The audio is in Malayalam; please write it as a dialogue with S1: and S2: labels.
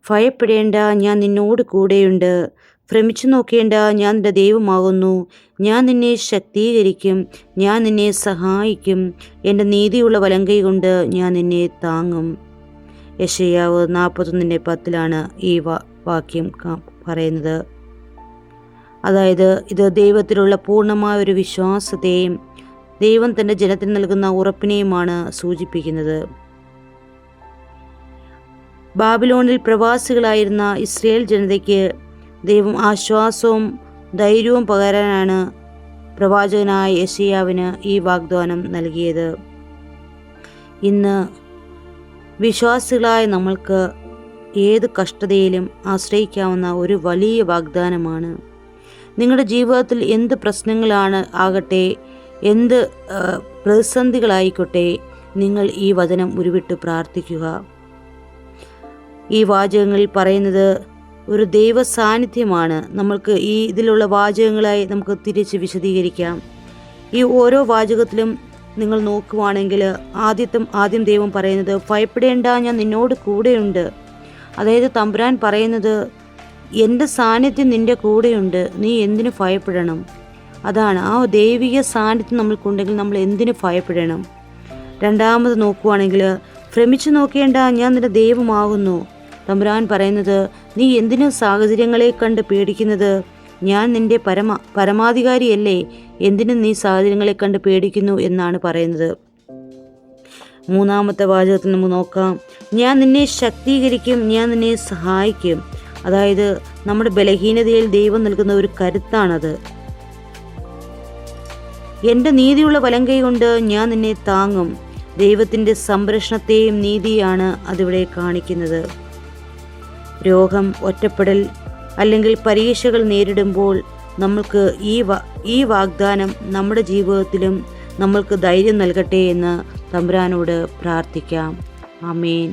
S1: ഭയപ്പെടേണ്ട, ഞാൻ നിന്നോട് കൂടെയുണ്ട്. ഭ്രമിച്ചു നോക്കേണ്ട, ഞാൻ നിന്റെ ദൈവമാകുന്നു. ഞാൻ നിന്നെ ശക്തീകരിക്കും, ഞാൻ നിന്നെ സഹായിക്കും. എൻ്റെ നീതിയുള്ള വലങ്കൈ കൊണ്ട് ഞാൻ നിന്നെ താങ്ങും. യെശയ്യാവ് 41:10 ഈ വാക്യം പറയുന്നത്. അതായത് ഇത് ദൈവത്തിലുള്ള പൂർണ്ണമായ ഒരു വിശ്വാസത്തെയും ദൈവം തൻ്റെ ജനത്തിന് നൽകുന്ന ഉറപ്പിനെയുമാണ് സൂചിപ്പിക്കുന്നത്. ബാബിലോണിൽ പ്രവാസികളായിരുന്ന ഇസ്രയേൽ ജനതയ്ക്ക് ദൈവം ആശ്വാസവും ധൈര്യവും പകരാനാണ് പ്രവാചകനായ യെശയ്യാവിന് ഈ വാഗ്ദാനം നൽകിയത്. ഇന്ന് വിശ്വാസികളായ നമ്മൾക്ക് ഏത് കഷ്ടതയിലും ആശ്രയിക്കാവുന്ന ഒരു വലിയ വാഗ്ദാനമാണ്. നിങ്ങളുടെ ജീവിതത്തിൽ എന്ത് പ്രശ്നങ്ങളാണ് ആകട്ടെ, എന്ത് പ്രതിസന്ധികളായിക്കോട്ടെ, നിങ്ങൾ ഈ വചനം ഉരുവിട്ട് പ്രാർത്ഥിക്കുക. ഈ വാചകങ്ങളിൽ പറയുന്നത് ഒരു ദൈവ സാന്നിധ്യമാണ്. നമ്മൾക്ക് ഇതിലുള്ള വാചകങ്ങളായി നമുക്ക് തിരിച്ച് വിശദീകരിക്കാം. ഈ ഓരോ വാചകത്തിലും നിങ്ങൾ നോക്കുവാണെങ്കിൽ ആദ്യം ദൈവം പറയുന്നത് ഭയപ്പെടേണ്ട, ഞാൻ നിന്നോട് കൂടെയുണ്ട്. അതായത് തമ്പുരാൻ പറയുന്നത് എൻ്റെ സാന്നിധ്യം നിൻ്റെ കൂടെയുണ്ട്, നീ എന്തിനു ഭയപ്പെടണം. അതാണ് ആ ദൈവിക സാന്നിധ്യം നമ്മൾക്കുണ്ടെങ്കിൽ നമ്മൾ എന്തിനു ഭയപ്പെടണം. രണ്ടാമത് നോക്കുവാണെങ്കിൽ ഭ്രമിച്ചു നോക്കേണ്ട, ഞാൻ നിന്റെ ദൈവമാകുന്നു. തമ്പുരാൻ പറയുന്നത് നീ എന്തിനു സാഹചര്യങ്ങളെ കണ്ട് പേടിക്കുന്നത്, ഞാൻ നിന്റെ പരമാധികാരിയല്ലേ, എന്തിനും നീ സാഹചര്യങ്ങളെ കണ്ട് പേടിക്കുന്നു എന്നാണ് പറയുന്നത്. മൂന്നാമത്തെ വാചകത്തിൽ നമുക്ക് നോക്കാം, ഞാൻ നിന്നെ ശക്തീകരിക്കും, ഞാൻ നിന്നെ സഹായിക്കും. അതായത് നമ്മുടെ ബലഹീനതയിൽ ദൈവം നൽകുന്ന ഒരു കരുത്താണത്. എൻ്റെ നീതിയുള്ള വലങ്കൈ കൊണ്ട് ഞാൻ നിന്നെ താങ്ങും. ദൈവത്തിൻ്റെ സംരക്ഷണത്തെയും നീതിയാണ് അതിവിടെ കാണിക്കുന്നത്. രോഗം, ഒറ്റപ്പെടൽ അല്ലെങ്കിൽ പരീക്ഷകൾ നേരിടുമ്പോൾ നമ്മൾക്ക് ഈ വാഗ്ദാനം നമ്മുടെ ജീവിതത്തിലും നമ്മൾക്ക് ധൈര്യം നൽകട്ടെ എന്ന് തമ്പുരാനോട് പ്രാർത്ഥിക്കാം. ആമേൻ.